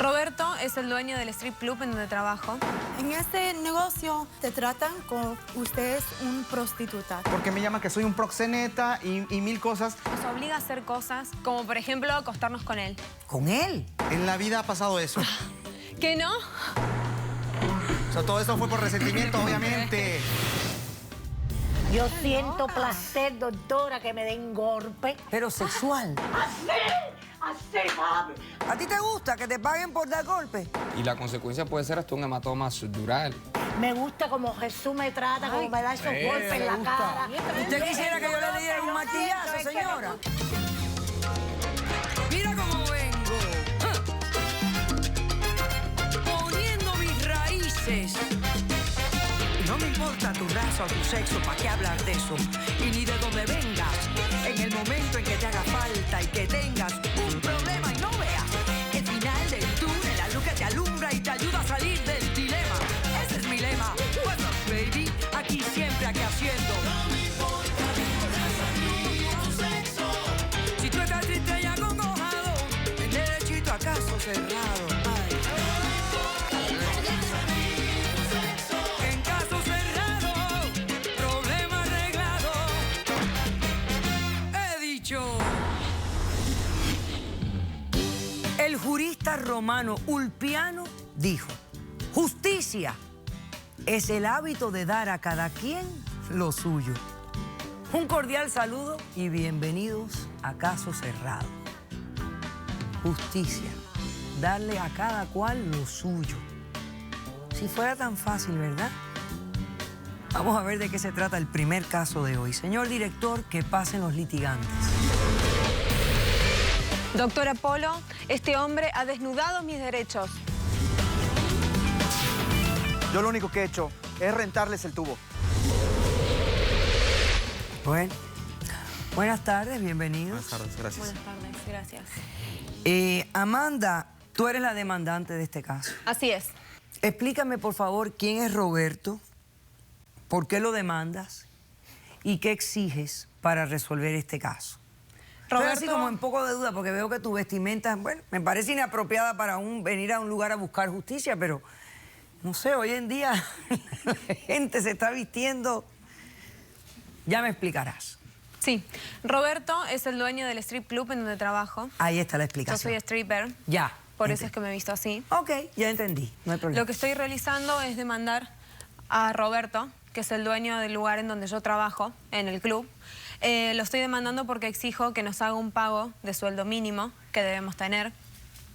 Roberto es el dueño del strip club en donde trabajo. En este negocio te tratan como usted es un prostituta. Porque me llaman que soy un proxeneta y mil cosas. Nos obliga a hacer cosas como, por ejemplo, acostarnos con él. ¿Con él? En la vida ha pasado eso. ¿Que no? O sea, todo esto fue por resentimiento, obviamente. Yo siento placer, doctora, que me den golpe. Pero sexual. ¡Así, mami! ¿A ti te gusta que te paguen por dar golpes? Y la consecuencia puede ser hasta un hematoma subdural. Me gusta como Jesús me trata, como me da esos golpes en la cara. ¿Usted quisiera que yo le diera un martillazo, señora? Mira cómo vengo. Poniendo mis raíces. No me importa tu raza o tu sexo, ¿para qué hablar de eso? Y ni de dónde vengas. En el momento en que te haga falta y que tengas un problema y no veas el final del túnel, la luz que te alumbra y te ayuda a salir del dilema. Ese es mi lema. What's up, baby? Aquí siempre, aquí haciendo. No me importa tu raza ni tu sexo. Si tú estás triste y acongojado, en derechito a caso cerrado. Ay. El jurista romano Ulpiano dijo: justicia es el hábito de dar a cada quien lo suyo. Un cordial saludo y bienvenidos a Caso Cerrado. Justicia, darle a cada cual lo suyo. Si fuera tan fácil, ¿verdad? Vamos a ver de qué se trata el primer caso de hoy. Señor director, que pasen los litigantes. Doctora Polo, este hombre ha desnudado mis derechos. Yo lo único que he hecho es rentarles el tubo. Bueno, buenas tardes, bienvenidos. Buenas tardes, gracias. Buenas tardes, gracias. Amanda, tú eres la demandante de este caso. Así es. Explícame, por favor, quién es Roberto, por qué lo demandas y qué exiges para resolver este caso. Estoy así como en poco de duda porque veo que tu vestimenta, bueno, me parece inapropiada para venir a un lugar a buscar justicia, pero no sé, hoy en día la gente se está vistiendo. Ya me explicarás. Sí, Roberto es el dueño del strip club en donde trabajo. Ahí está la Yo explicación. soy stripper. Ya. Por eso es que me he visto así. Ok, ya entendí, no hay problema. Lo que estoy realizando es demandar a Roberto, que es el dueño del lugar en donde yo trabajo, en el club. Lo estoy demandando porque exijo que nos haga un pago de sueldo mínimo que debemos tener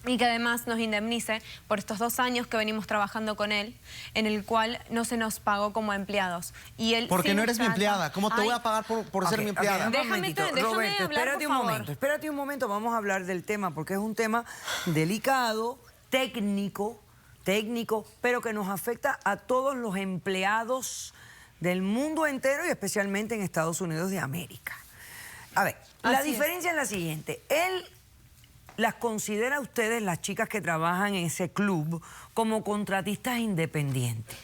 y que además nos indemnice por estos 2 años que venimos trabajando con él, en el cual no se nos pagó como empleados. Y él Porque sí no nos eres mi trata... empleada. ¿Cómo te voy a pagar por ser mi empleada? Un Déjame momentito. déjame Roberto, hablar, espérate por un favor. momento, espérate un momento, vamos a hablar del tema, porque es un tema delicado, técnico, pero que nos afecta a todos los empleados del mundo entero y especialmente en Estados Unidos de América. A ver, la diferencia es la siguiente. Él las considera a ustedes, las chicas que trabajan en ese club, como contratistas independientes,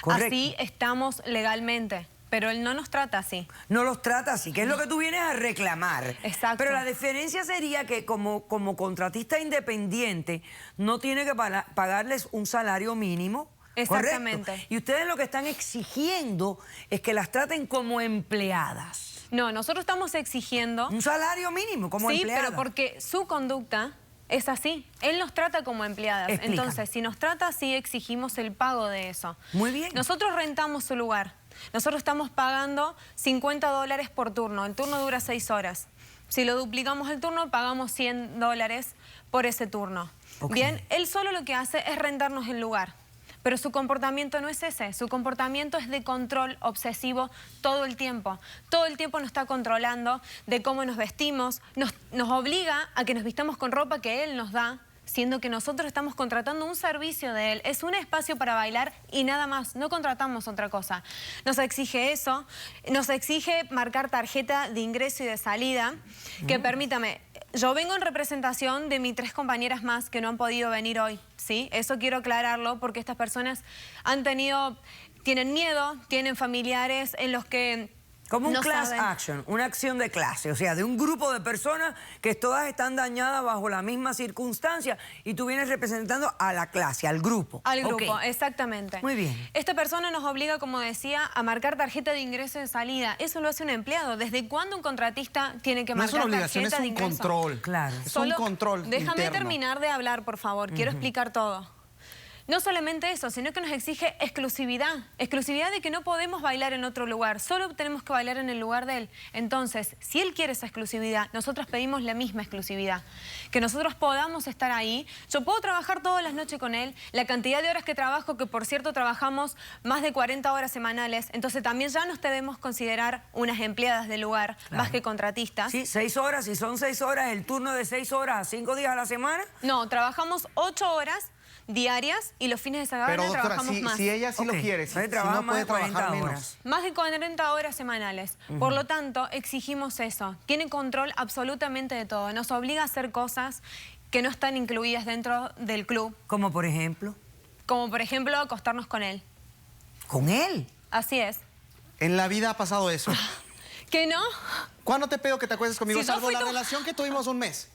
¿correcto? Así estamos legalmente, pero él no nos trata así. No los trata así, que es lo que tú vienes a reclamar. Exacto. Pero la diferencia sería que como contratista independiente no tiene que pagarles un salario mínimo. Exactamente. ¿Correcto? Y ustedes lo que están exigiendo es que las traten como empleadas. No, nosotros estamos exigiendo... Un salario mínimo como empleada. Sí, pero porque su conducta es así. Él nos trata como empleadas. Explícame. Entonces, si nos trata así, exigimos el pago de eso. Muy bien. Nosotros rentamos su lugar. Nosotros estamos pagando $50 por turno. El turno dura 6 horas. Si lo duplicamos el turno, pagamos $100 por ese turno. Okay. Bien, él solo lo que hace es rentarnos el lugar. Pero su comportamiento no es ese. Su comportamiento es de control obsesivo todo el tiempo. Todo el tiempo nos está controlando de cómo nos vestimos. Nos obliga a que nos vistamos con ropa que él nos da, siendo que nosotros estamos contratando un servicio de él. Es un espacio para bailar y nada más. No contratamos otra cosa. Nos exige eso. Nos exige marcar tarjeta de ingreso y de salida. Que permítame... Yo vengo en representación de mis 3 compañeras más que no han podido venir hoy, ¿sí? Eso quiero aclararlo porque estas personas tienen miedo, tienen familiares en los que Como un no class saben. action, una acción de clase, o sea, de un grupo de personas que todas están dañadas bajo la misma circunstancia y tú vienes representando a la clase, al grupo. Al grupo, Ok. exactamente. Muy bien. Esta persona nos obliga, como decía, a marcar tarjeta de ingreso y de salida. Eso lo hace un empleado. ¿Desde cuándo un contratista tiene que No es marcar una obligación, es tarjeta de un ingreso? control. Claro. Es Solo- un control Déjame interno. terminar de hablar, por favor. Quiero explicar todo. No solamente eso, sino que nos exige exclusividad. Exclusividad de que no podemos bailar en otro lugar. Solo tenemos que bailar en el lugar de él. Entonces, si él quiere esa exclusividad, nosotros pedimos la misma exclusividad. Que nosotros podamos estar ahí. Yo puedo trabajar todas las noches con él. La cantidad de horas que trabajo, que por cierto trabajamos más de 40 horas semanales. Entonces también ya nos debemos considerar unas empleadas del lugar, más que contratistas. Sí, 6 horas, si son 6 horas, el turno de 6 horas a 5 días a la semana. No, trabajamos 8 horas diarias y los fines de semana Pero doctora, trabajamos más. si ella sí Ok. lo quiere, si Entonces trabaja no más puede de 40 trabajar horas. menos. Más de 40 horas semanales. Por lo tanto, exigimos eso. Tiene control absolutamente de todo. Nos obliga a hacer cosas que no están incluidas dentro del club. Como por ejemplo, Como por ejemplo, acostarnos con él. con él. Así es. En la vida ha pasado eso. ¿Que no? ¿Cuándo te pido que te acuestes conmigo? Si yo Salvo fui la tu- relación que tuvimos un mes.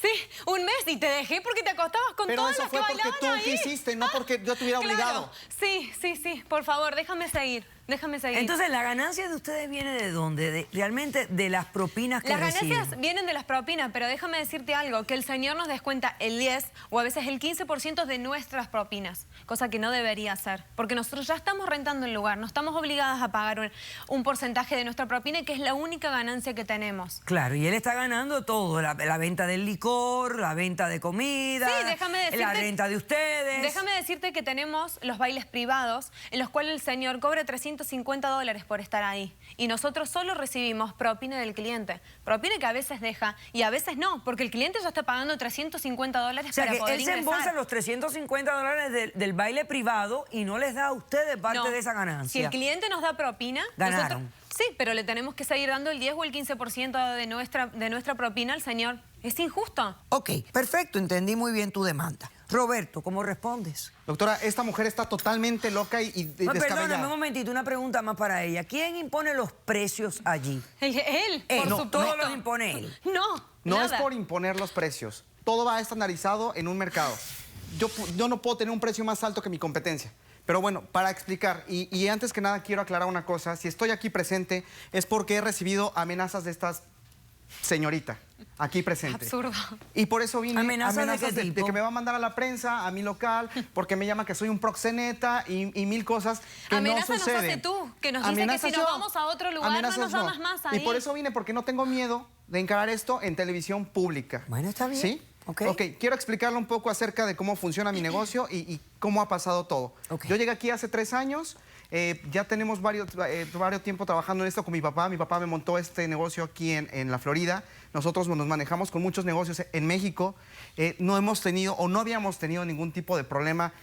Sí, un mes y te dejé porque te acostabas con Pero todas eso las que fue porque bailaban tú ahí. quisiste, no porque yo te hubiera Claro. obligado. Sí. Por favor, déjame seguir. Déjame seguir. Entonces, ¿la ganancia de ustedes viene de dónde? Realmente de las propinas que Las reciben. ganancias vienen de las propinas, pero déjame decirte algo, que el señor nos descuenta el 10 o a veces el 15% de nuestras propinas, cosa que no debería hacer, porque nosotros ya estamos rentando el lugar, no estamos obligadas a pagar un porcentaje de nuestra propina, que es la única ganancia que tenemos. Claro, y él está ganando todo, la venta del licor, la venta de comida, Sí, déjame decirte- la renta de ustedes. Déjame decirte que tenemos los bailes privados, en los cuales el señor cobra $350 por estar ahí. Y nosotros solo recibimos propina del cliente. Propina que a veces deja y a veces no, porque el cliente ya está pagando $350 O sea, para que poder él se ingresar. embolsa los $350 del baile privado y no les da a ustedes parte No. de esa ganancia. Si el cliente nos da propina, Ganaron. sí, pero le tenemos que seguir dando el 10 o el 15% de nuestra propina al señor. Es injusto. Ok, perfecto, entendí muy bien tu demanda. Roberto, ¿cómo respondes? Doctora, esta mujer está totalmente loca y No, perdóname descabellada. un momentito, una pregunta más para ella. ¿Quién impone los precios allí? Él, Él, por no, supuesto. todos los impone él. No, No nada. es por imponer los precios. Todo va estandarizado en un mercado. Yo no puedo tener un precio más alto que mi competencia. Pero bueno, para explicar, y antes que nada quiero aclarar una cosa. Si estoy aquí presente es porque he recibido amenazas de esta señorita aquí presente. Absurdo. Y por eso vine. ¿Amenazas de qué de tipo? que me va a mandar a la prensa, a mi local, porque me llama que soy un proxeneta y mil cosas que Amenaza no nos suceden. hace tú, que nos dice que Amenazas si nos yo. vamos a otro lugar, no Amenazas nos llamas más ahí. Y por eso vine, porque no tengo miedo de encarar esto en televisión pública. Bueno, está bien. ¿Sí? Ok. Quiero explicarle un poco acerca de cómo funciona mi negocio y cómo ha pasado todo. Ok. Yo llegué aquí hace 3 años, ya tenemos varios tiempo trabajando en esto con mi papá. Mi papá me montó este negocio aquí en la Florida. Nosotros nos manejamos con muchos negocios en México. No hemos tenido o no habíamos tenido ningún tipo de problema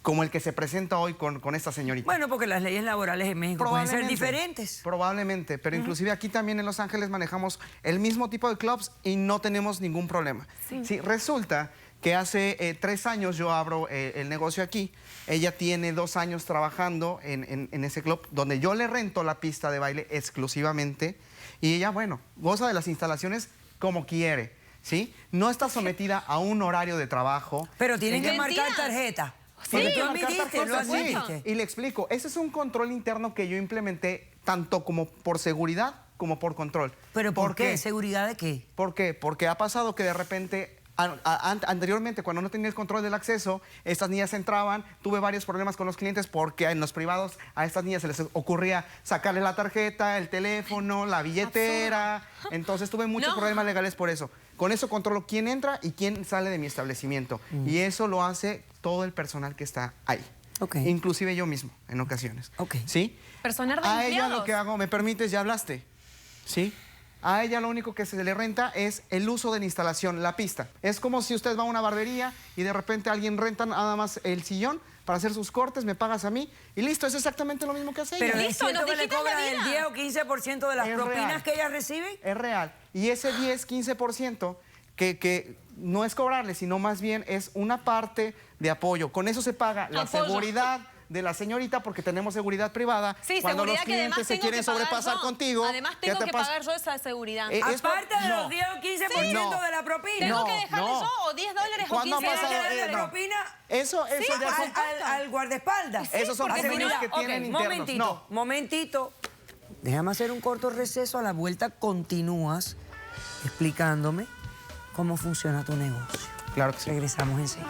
como el que se presenta hoy con esta señorita. Bueno, porque las leyes laborales en México pueden ser Probablemente. diferentes. Probablemente, pero inclusive aquí también en Los Ángeles manejamos el mismo tipo de clubs y no tenemos ningún problema. Sí, resulta que hace 3 años yo abro el negocio aquí. Ella tiene 2 años trabajando en ese club donde yo le rento la pista de baile exclusivamente y ella, bueno, goza de las instalaciones como quiere, ¿sí? No está sometida a un horario de trabajo. Pero tienen que Mentiras. marcar tarjeta. Sí, Porque tú marcar admitiste, lo tarjeta, sí. admitiste. Y le explico, ese es un control interno que yo implementé tanto como por seguridad como por control. ¿Pero por qué? ¿Seguridad de qué? ¿Por qué? Porque ha pasado que de repente, anteriormente, cuando no tenía el control del acceso, estas niñas entraban, tuve varios problemas con los clientes porque en los privados a estas niñas se les ocurría sacarle la tarjeta, el teléfono, la billetera. Entonces tuve muchos No. problemas legales por eso. Con eso controlo quién entra y quién sale de mi establecimiento. Y eso lo hace todo el personal que está ahí. Ok. Inclusive yo mismo, en ocasiones. Ok. ¿Sí? Personal de A ella empleados. lo que hago, ¿me permites? Ya hablaste. ¿Sí? A ella lo único que se le renta es el uso de la instalación, la pista. Es como si usted va a una barbería y de repente alguien renta nada más el sillón para hacer sus cortes, me pagas a mí y listo, es exactamente lo mismo que hace Pero ella. es Listo, cierto nos que le dijiste la cobran el vida. 10 o 15% de las Es propinas real. que ellas reciben. Es real. Y ese 10, 15% que no es cobrarle, sino más bien es una parte de apoyo. Con eso se paga la Apoyo. seguridad de la señorita porque tenemos seguridad privada. Sí, cuando seguridad los que además clientes se tengo quieren que pagar sobrepasar yo. contigo. Además ¿qué tengo te que pasa? pagar yo esa seguridad. Aparte de los 10 o 15% de la propina. ¿Tengo que dejarle yo o $10 o ¿Cuándo 15 ha pasado? dólares? ¿Tienes que darle no. propina Eso ya son... al guardaespaldas? Esos son porque si convenios no- que tienen internos. Momentito, No. momentito. Déjame hacer un corto receso. A la vuelta continúas explicándome cómo funciona tu negocio. Claro que sí. Regresamos enseguida.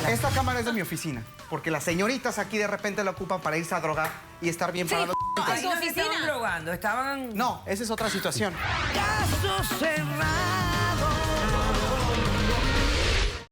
Esta cámara es de mi oficina, porque las señoritas aquí de repente la ocupan para irse a drogar y estar bien parados. ¿En Ahí su no se oficina? estaban drogando, estaban... No, esa es otra situación. Caso cerrado.